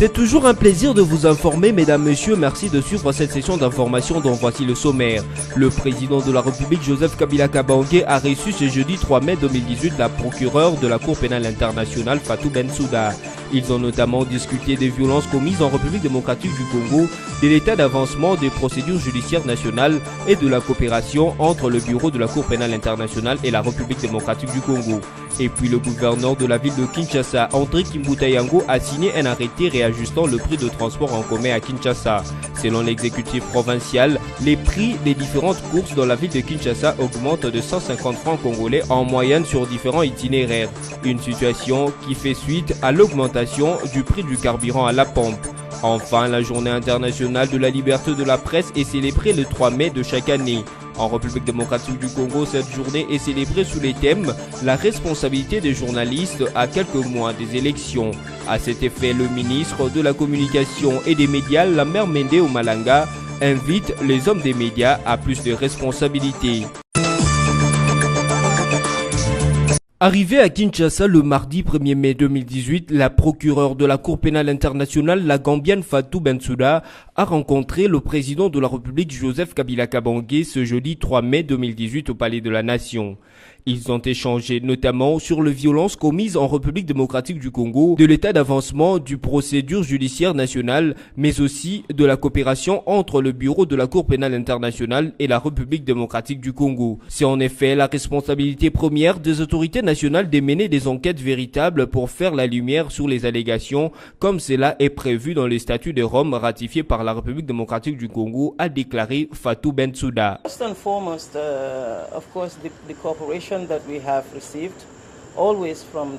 C'est toujours un plaisir de vous informer, mesdames, messieurs. Merci de suivre cette session d'information dont voici le sommaire. Le président de la République, Joseph Kabila Kabange, a reçu ce jeudi 3 mai 2018 la procureure de la Cour pénale internationale, Fatou Bensouda. Ils ont notamment discuté des violences commises en République démocratique du Congo, de l'état d'avancement des procédures judiciaires nationales et de la coopération entre le bureau de la Cour pénale internationale et la République démocratique du Congo. Et puis le gouverneur de la ville de Kinshasa, André Kimbuta Yango, a signé un arrêté réajustant le prix de transport en commun à Kinshasa. Selon l'exécutif provincial, les prix des différentes courses dans la ville de Kinshasa augmentent de 150 francs congolais en moyenne sur différents itinéraires. Une situation qui fait suite à l'augmentation du prix du carburant à la pompe. Enfin, la journée internationale de la liberté de la presse est célébrée le 3 mai de chaque année. En République démocratique du Congo, cette journée est célébrée sous les thèmes « La responsabilité des journalistes à quelques mois des élections ». À cet effet, le ministre de la Communication et des Médias, Lambert Mende Omalanga, invite les hommes des médias à plus de responsabilités. Arrivée à Kinshasa le mardi 1er mai 2018, la procureure de la Cour pénale internationale, la Gambienne Fatou Bensouda, a rencontré le président de la République Joseph Kabila Kabange ce jeudi 3 mai 2018 au Palais de la Nation. Ils ont échangé notamment sur les violences commises en République démocratique du Congo, de l'état d'avancement du procédure judiciaire nationale, mais aussi de la coopération entre le bureau de la Cour pénale internationale et la République démocratique du Congo. C'est en effet la responsabilité première des autorités nationales de mener des enquêtes véritables pour faire la lumière sur les allégations, comme cela est prévu dans les statuts de Rome ratifiés par la République démocratique du Congo, a déclaré Fatou Bensouda. First and foremost, of course, the cooperation that we have received always from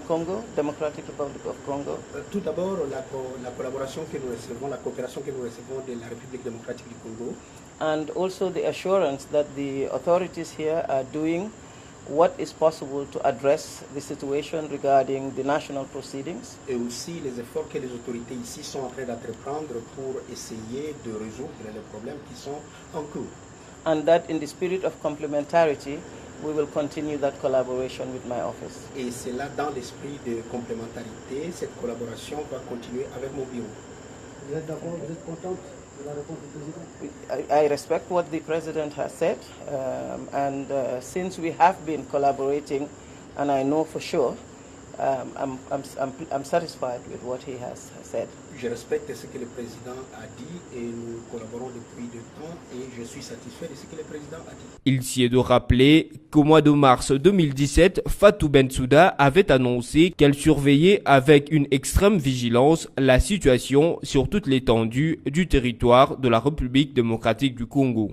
Congo, Democratic Republic of Congo. Tout d'abord, la collaboration que nous recevons, la coopération que nous recevons de la République démocratique du Congo. And also the assurance that the authorities here are doing what is possible to address the situation regarding the national proceedings. Et aussi les efforts que les autorités ici sont en train d'entreprendre pour essayer de résoudre les problèmes qui sont en cours. And that in the spirit of complementarity, we will continue that collaboration with my office. Et c'est là dans l'esprit de complémentarité, cette collaboration va continuer avec mon bureau. Vous êtes d'accord, vous êtes contente de la réponse du président? I respect what the president has said, and since we have been collaborating, and I know for sure, I'm satisfied with what he has said. Je respecte ce que le président a dit et nous collaborons depuis de temps et je suis satisfait de ce que le président a dit. Il s'y est de rappeler qu'au mois de mars 2017, Fatou Bensouda avait annoncé qu'elle surveillait avec une extrême vigilance la situation sur toute l'étendue du territoire de la République démocratique du Congo.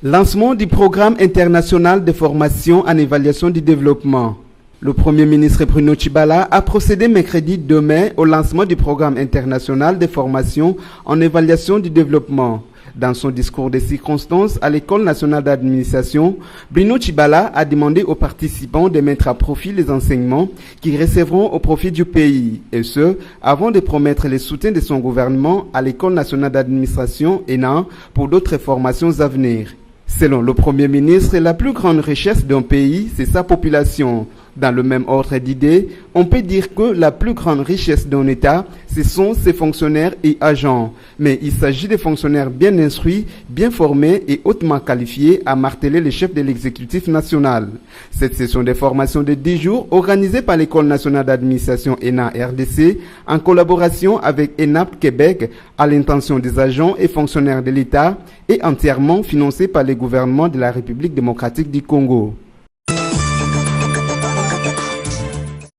Lancement du programme international de formation en évaluation du développement. Le Premier ministre Bruno Tshibala a procédé mercredi 2 mai au lancement du programme international de formation en évaluation du développement. Dans son discours de circonstances à l'École nationale d'administration, Bruno Tshibala a demandé aux participants de mettre à profit les enseignements qu'ils recevront au profit du pays, et ce, avant de promettre le soutien de son gouvernement à l'École nationale d'administration ENA pour d'autres formations à venir. Selon le Premier ministre, la plus grande richesse d'un pays, c'est sa population. Dans le même ordre d'idées, on peut dire que la plus grande richesse d'un État, ce sont ses fonctionnaires et agents. Mais il s'agit de fonctionnaires bien instruits, bien formés et hautement qualifiés, a martelé le chef de l'exécutif national. Cette session de formation de 10 jours, organisée par l'École nationale d'administration ENA-RDC, en collaboration avec ENAP Québec, à l'intention des agents et fonctionnaires de l'État, est entièrement financée par le gouvernement de la République démocratique du Congo.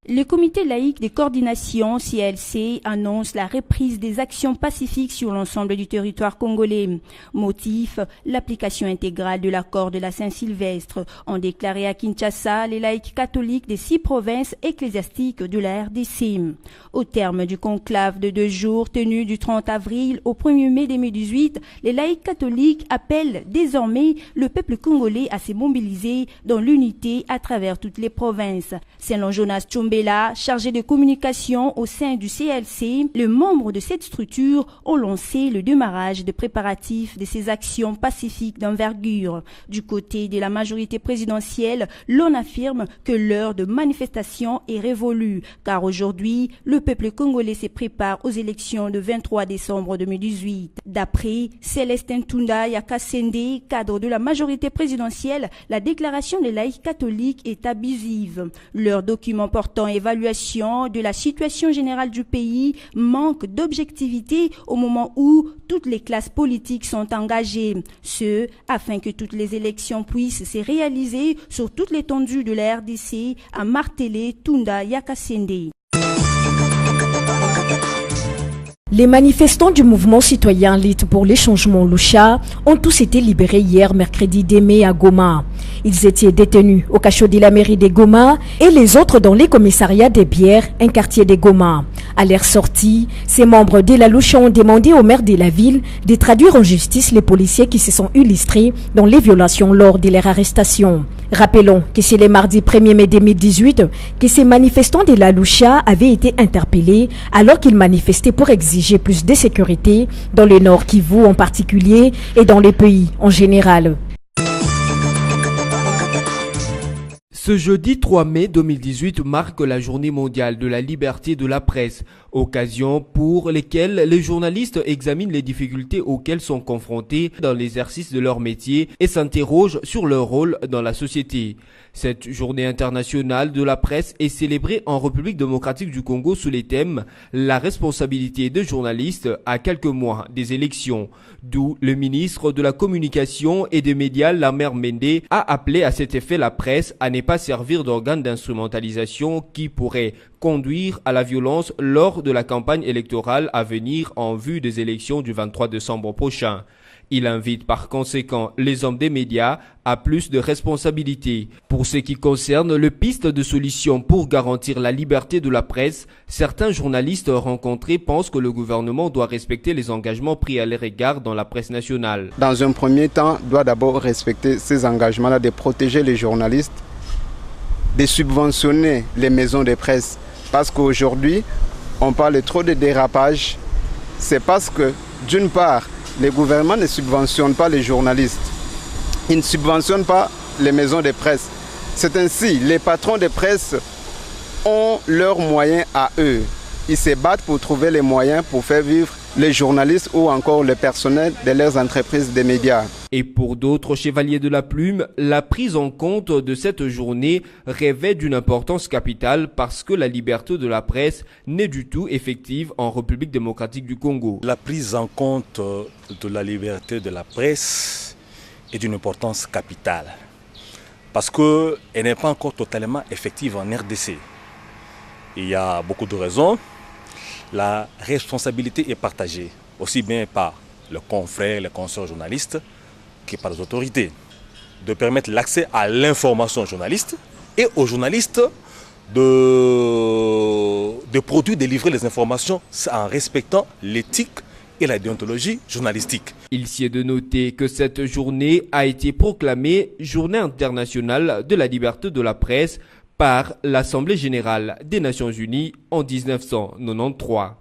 Le comité laïque de coordination CLC annonce la reprise des actions pacifiques sur l'ensemble du territoire congolais. Motif, l'application intégrale de l'accord de la Saint-Sylvestre, ont déclaré à Kinshasa les laïcs catholiques des 6 provinces ecclésiastiques de la RDC. Au terme du conclave de 2 jours tenu du 30 avril au 1er mai 2018, les laïcs catholiques appellent désormais le peuple congolais à se mobiliser dans l'unité à travers toutes les provinces. Selon Jonas Tchombela, Tunda, chargé de communication au sein du CLC, les membres de cette structure ont lancé le démarrage de préparatifs de ces actions pacifiques d'envergure. Du côté de la majorité présidentielle, l'on affirme que l'heure de manifestation est révolue, car aujourd'hui, le peuple congolais se prépare aux élections de 23 décembre 2018. D'après Célestin Tunda Yakasende, cadre de la majorité présidentielle, la déclaration des laïcs catholiques est abusive. Leur document portant évaluation de la situation générale du pays manque d'objectivité au moment où toutes les classes politiques sont engagées. Ce, afin que toutes les élections puissent se réaliser sur toute l'étendue de la RDC, a martelé Tunda Yakasende. Les manifestants du mouvement citoyen Lutte pour les changements Lucha ont tous été libérés hier mercredi 2 mai à Goma. Ils étaient détenus au cachot de la mairie de Goma et les autres dans les commissariats des Bières, un quartier de Goma. À leur sortie, ces membres de la Lucha ont demandé au maire de la ville de traduire en justice les policiers qui se sont illustrés dans les violations lors de leur arrestation. Rappelons que c'est le mardi 1er mai 2018 que ces manifestants de la Lucha avaient été interpellés alors qu'ils manifestaient pour exiger plus de sécurité dans le Nord Kivu en particulier et dans les pays en général. Ce jeudi 3 mai 2018 marque la journée mondiale de la liberté de la presse, occasion pour lesquelles les journalistes examinent les difficultés auxquelles sont confrontés dans l'exercice de leur métier et s'interrogent sur leur rôle dans la société. Cette journée internationale de la presse est célébrée en République démocratique du Congo sous les thèmes « La responsabilité des journalistes à quelques mois des élections », d'où le ministre de la Communication et des Médias, Lamer Mende, a appelé à cet effet la presse à ne pas servir d'organe d'instrumentalisation qui pourrait conduire à la violence lors de la campagne électorale à venir en vue des élections du 23 décembre prochain. Il invite par conséquent les hommes des médias à plus de responsabilités. Pour ce qui concerne le piste de solution pour garantir la liberté de la presse, certains journalistes rencontrés pensent que le gouvernement doit respecter les engagements pris à leur égard dans la presse nationale. Dans un premier temps, doit d'abord respecter ces engagements-là de protéger les journalistes, de subventionner les maisons de presse. Parce qu'aujourd'hui, on parle trop de dérapage. C'est parce que, d'une part, le gouvernement ne subventionne pas les journalistes. Il ne subventionne pas les maisons de presse. C'est ainsi, les patrons de presse ont leurs moyens à eux. Ils se battent pour trouver les moyens pour faire vivre les journalistes ou encore le personnel de leurs entreprises de médias. Et pour d'autres chevaliers de la plume, la prise en compte de cette journée revêt d'une importance capitale parce que la liberté de la presse n'est du tout effective en République démocratique du Congo. La prise en compte de la liberté de la presse est d'une importance capitale parce qu'elle n'est pas encore totalement effective en RDC. Il y a beaucoup de raisons. La responsabilité est partagée aussi bien par le confrère, les consoeurs journalistes que par les autorités. De permettre l'accès à l'information journaliste et aux journalistes de produire, de livrer les informations en respectant l'éthique et la déontologie journalistique. Il s'y est de noter que cette journée a été proclamée Journée internationale de la liberté de la presse par l'Assemblée générale des Nations unies en 1993.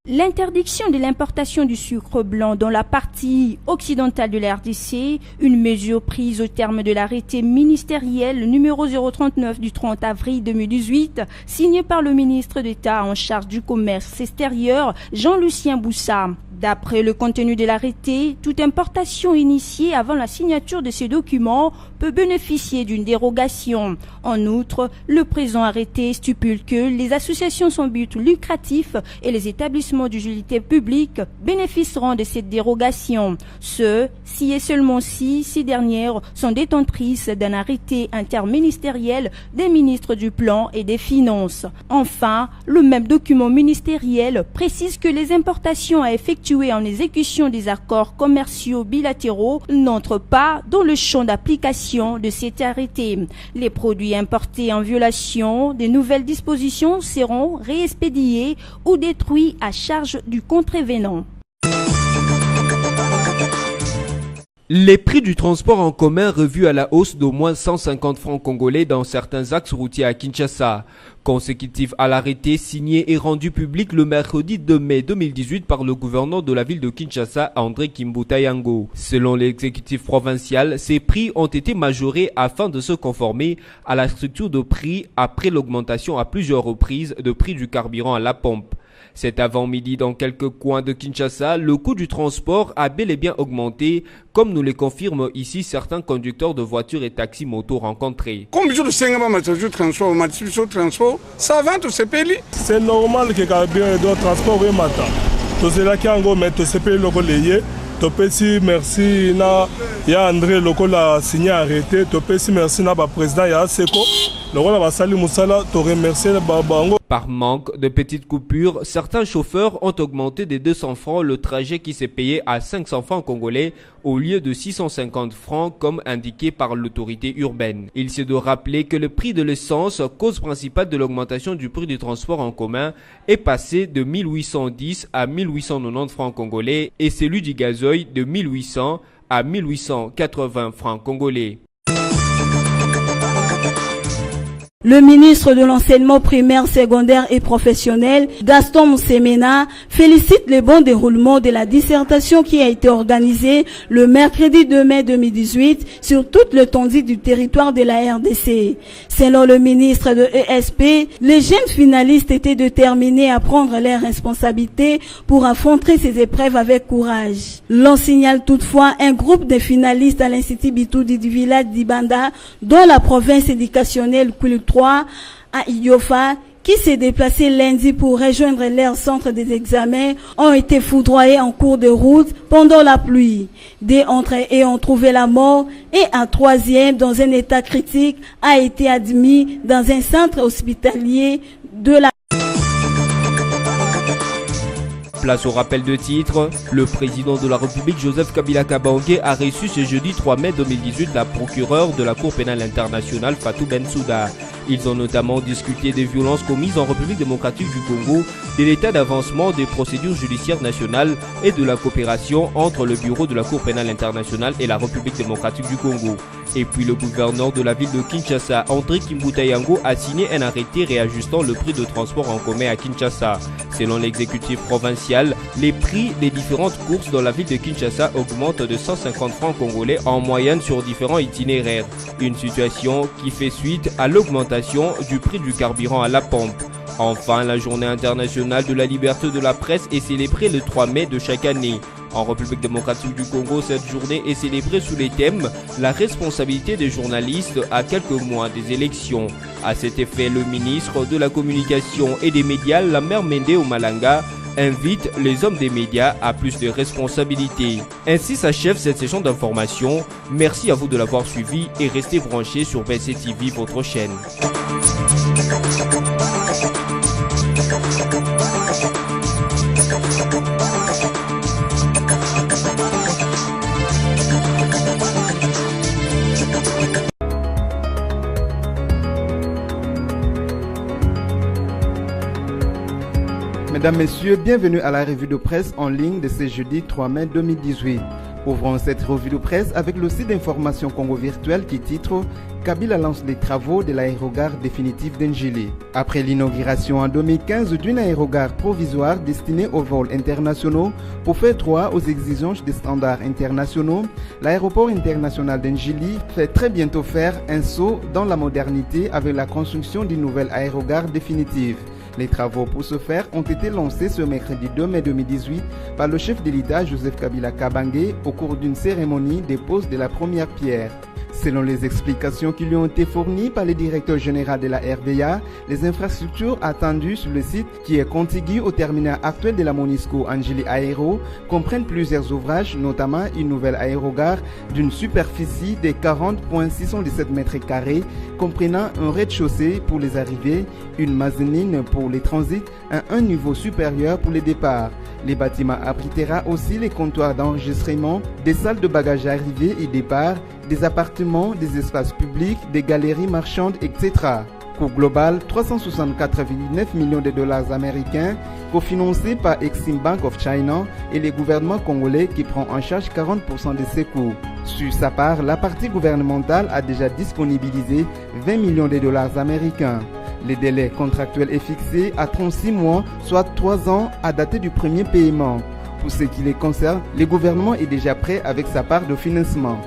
L'interdiction de l'importation du sucre blanc dans la partie occidentale de la RDC, une mesure prise au terme de l'arrêté ministériel numéro 039 du 30 avril 2018, signé par le ministre d'État en charge du commerce extérieur, Jean-Lucien Boussa. D'après le contenu de l'arrêté, toute importation initiée avant la signature de ces documents peut bénéficier d'une dérogation. En outre, le présent arrêté stipule que les associations sans but lucratif et les établissements d'utilité publique bénéficieront de cette dérogation. Ce, si et seulement si ces dernières sont détentrices d'un arrêté interministériel des ministres du Plan et des Finances. Enfin, le même document ministériel précise que les importations à effectuer en exécution des accords commerciaux bilatéraux n'entrent pas dans le champ d'application de cet arrêté. Les produits importés en violation des nouvelles dispositions seront réexpédiés ou détruits à charge du contrevenant. Les prix du transport en commun revus à la hausse d'au moins 150 francs congolais dans certains axes routiers à Kinshasa. Consécutif à l'arrêté signé et rendu public le mercredi 2 mai 2018 par le gouverneur de la ville de Kinshasa, André Kimbuta Yango. Selon l'exécutif provincial, ces prix ont été majorés afin de se conformer à la structure de prix après l'augmentation à plusieurs reprises de prix du carburant à la pompe. Cet avant-midi, dans quelques coins de Kinshasa, le coût du transport a bel et bien augmenté, comme nous le confirment ici certains conducteurs de voitures et taxis-motos rencontrés. C'est normal que le carburant doit transporter matin. Tout cela qui est Topesi merci na ya André Lokola signé arrêté. Topesi merci na ba président ya Seko. Lokola ba sali musala to remercier ba bango. Par manque de petites coupures, certains chauffeurs ont augmenté de 200 francs le trajet qui s'est payé à 500 francs congolais au lieu de 650 francs comme indiqué par l'autorité urbaine. Il s'est de rappeler que le prix de l'essence, cause principale de l'augmentation du prix du transport en commun, est passé de 1810 à 1890 francs congolais et celui du gazoil de 1800 à 1880 francs congolais. Le ministre de l'enseignement primaire, secondaire et professionnel, Gaston Moussemena, félicite le bon déroulement de la dissertation qui a été organisée le mercredi 2 mai 2018 sur toute l'étendue du territoire de la RDC. Selon le ministre de ESP, les jeunes finalistes étaient déterminés à prendre leurs responsabilités pour affronter ces épreuves avec courage. L'on signale toutefois un groupe de finalistes à l'Institut Bitoudi du village d'Ibanda, dont la province éducationnelle Kulu 3 à Iofa, qui s'est déplacé lundi pour rejoindre leur centre des examens, ont été foudroyés en cours de route pendant la pluie. Deux d'entre eux ont trouvé la mort et un troisième, dans un état critique, a été admis dans un centre hospitalier de la... Place au rappel de titre, le président de la République Joseph Kabila Kabange a reçu ce jeudi 3 mai 2018 la procureure de la Cour pénale internationale Fatou Bensouda. Ils ont notamment discuté des violences commises en République démocratique du Congo, de l'état d'avancement des procédures judiciaires nationales et de la coopération entre le bureau de la Cour pénale internationale et la République démocratique du Congo. Et puis le gouverneur de la ville de Kinshasa, André Kimbuta Yango, a signé un arrêté réajustant le prix de transport en commun à Kinshasa. Selon l'exécutif provincial, les prix des différentes courses dans la ville de Kinshasa augmentent de 150 francs congolais en moyenne sur différents itinéraires. Une situation qui fait suite à l'augmentation du prix du carburant à la pompe. Enfin, la journée internationale de la liberté de la presse est célébrée le 3 mai de chaque année. En République démocratique du Congo, cette journée est célébrée sous les thèmes « La responsabilité des journalistes à quelques mois des élections ». À cet effet, le ministre de la Communication et des Médias, Lambert Mende Omalanga, invite les hommes des médias à plus de responsabilités. Ainsi s'achève cette session d'information. Merci à vous de l'avoir suivi et restez branchés sur BC TV, votre chaîne. Mesdames, Messieurs, bienvenue à la revue de presse en ligne de ce jeudi 3 mai 2018. Ouvrons cette revue de presse avec le site d'information Congo Virtuel qui titre « Kabila lance les travaux de l'aérogare définitive d'Njili ». Après l'inauguration en 2015 d'une aérogare provisoire destinée aux vols internationaux pour faire droit aux exigences des standards internationaux, l'aéroport international d'Njili fait très bientôt faire un saut dans la modernité avec la construction d'une nouvelle aérogare définitive. Les travaux pour ce faire ont été lancés ce mercredi 2 mai 2018 par le chef de l'État Joseph Kabila Kabange au cours d'une cérémonie de pose de la première pierre. Selon les explications qui lui ont été fournies par le directeur général de la RDA, les infrastructures attendues sur le site, qui est contigu au terminal actuel de la Monisco Njili Aéro, comprennent plusieurs ouvrages, notamment une nouvelle aérogare d'une superficie de 40,617 m², comprenant un rez-de-chaussée pour les arrivées, une mezzanine pour les transits et un niveau supérieur pour les départs. Les bâtiments abritera aussi les comptoirs d'enregistrement, des salles de bagages arrivées et départ, des appartements, des espaces publics, des galeries marchandes, etc. Coût global 364,9 millions de dollars américains cofinancé par Exim Bank of China et le gouvernement congolais qui prend en charge 40% de ses coûts. Sur sa part, la partie gouvernementale a déjà disponibilisé 20 millions de dollars américains. Le délai contractuel est fixé à 36 mois, soit 3 ans à dater du premier paiement. Pour ce qui les concerne, le gouvernement est déjà prêt avec sa part de financement.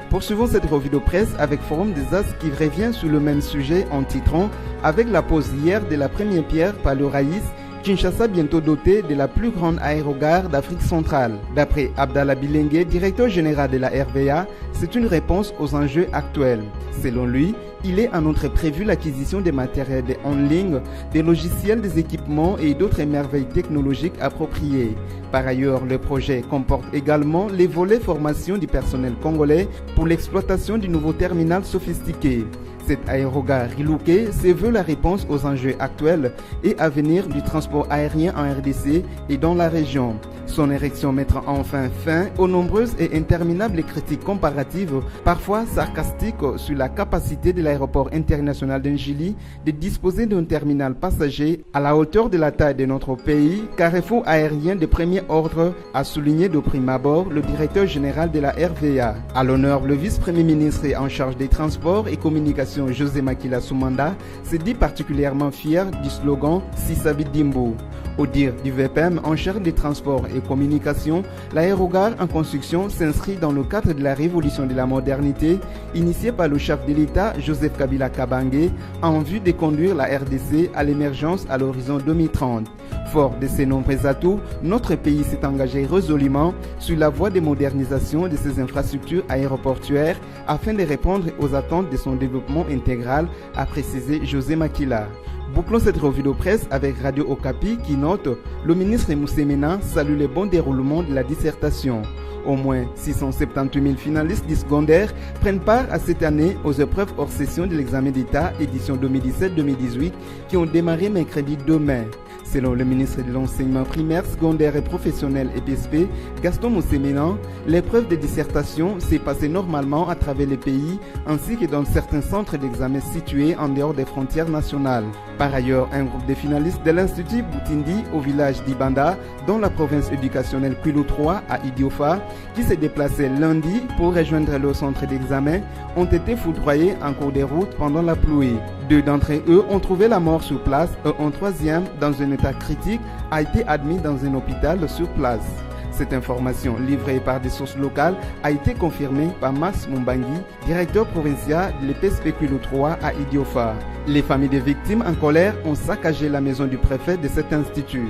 Poursuivons cette revue de presse avec Forum des As qui revient sur le même sujet en titrant avec la pose hier de la première pierre par le Raïs, Kinshasa bientôt doté de la plus grande aérogare d'Afrique centrale. D'après Abdallah Bilengue, directeur général de la RVA, c'est une réponse aux enjeux actuels. Selon lui, il est en outre prévu l'acquisition des matériels en ligne, des logiciels, des équipements et d'autres merveilles technologiques appropriées. Par ailleurs, le projet comporte également les volets formation du personnel congolais pour l'exploitation du nouveau terminal sophistiqué. Cette aérogare relookée se veut la réponse aux enjeux actuels et à venir du transport aérien en RDC et dans la région. Son érection mettra enfin fin aux nombreuses et interminables critiques comparatives, parfois sarcastiques, sur la capacité de l'aéroport international d'Njili de disposer d'un terminal passager à la hauteur de la taille de notre pays, carrefour aérien de premier ordre, a souligné de prime abord le directeur général de la RVA. À l'honneur, le vice-premier ministre en charge des transports et communications José Makila Soumanda s'est dit particulièrement fier du slogan Sisabi Dimbo. Au dire du VPM en charge des transports et communications, l'aérogare en construction s'inscrit dans le cadre de la révolution de la modernité initiée par le chef de l'État Joseph Kabila Kabange en vue de conduire la RDC à l'émergence à l'horizon 2030. Fort de ces nombreux atouts, notre pays s'est engagé résolument sur la voie de modernisation de ses infrastructures aéroportuaires afin de répondre aux attentes de son développement intégral, a précisé José Makila. Bouclons cette revue de presse avec Radio Okapi qui note « Le ministre Moussemena salue le bon déroulement de la dissertation ». Au moins 678 000 finalistes du secondaire prennent part à cette année aux épreuves hors session de l'examen d'État édition 2017-2018 qui ont démarré mercredi 2 mai. Selon le ministre de l'Enseignement primaire, secondaire et professionnel EPSP, Gaston Moussemena, l'épreuve de dissertation s'est passée normalement à travers le pays ainsi que dans certains centres d'examen situés en dehors des frontières nationales. Par ailleurs, un groupe de finalistes de l'Institut Boutindi au village d'Ibanda, dans la province éducationnelle Kwilu 3 à Idiofa, qui s'est déplacé lundi pour rejoindre le centre d'examen, ont été foudroyés en cours de route pendant la pluie. 2 d'entre eux ont trouvé la mort sur place et un troisième, dans un état critique, a été admis dans un hôpital sur place. Cette information, livrée par des sources locales, a été confirmée par Max Mumbangi, directeur provincial de l'EPSP Kwilu 3 à Idiofa. Les familles des victimes en colère ont saccagé la maison du préfet de cet institut.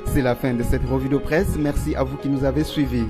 C'est la fin de cette revue de presse. Merci à vous qui nous avez suivis.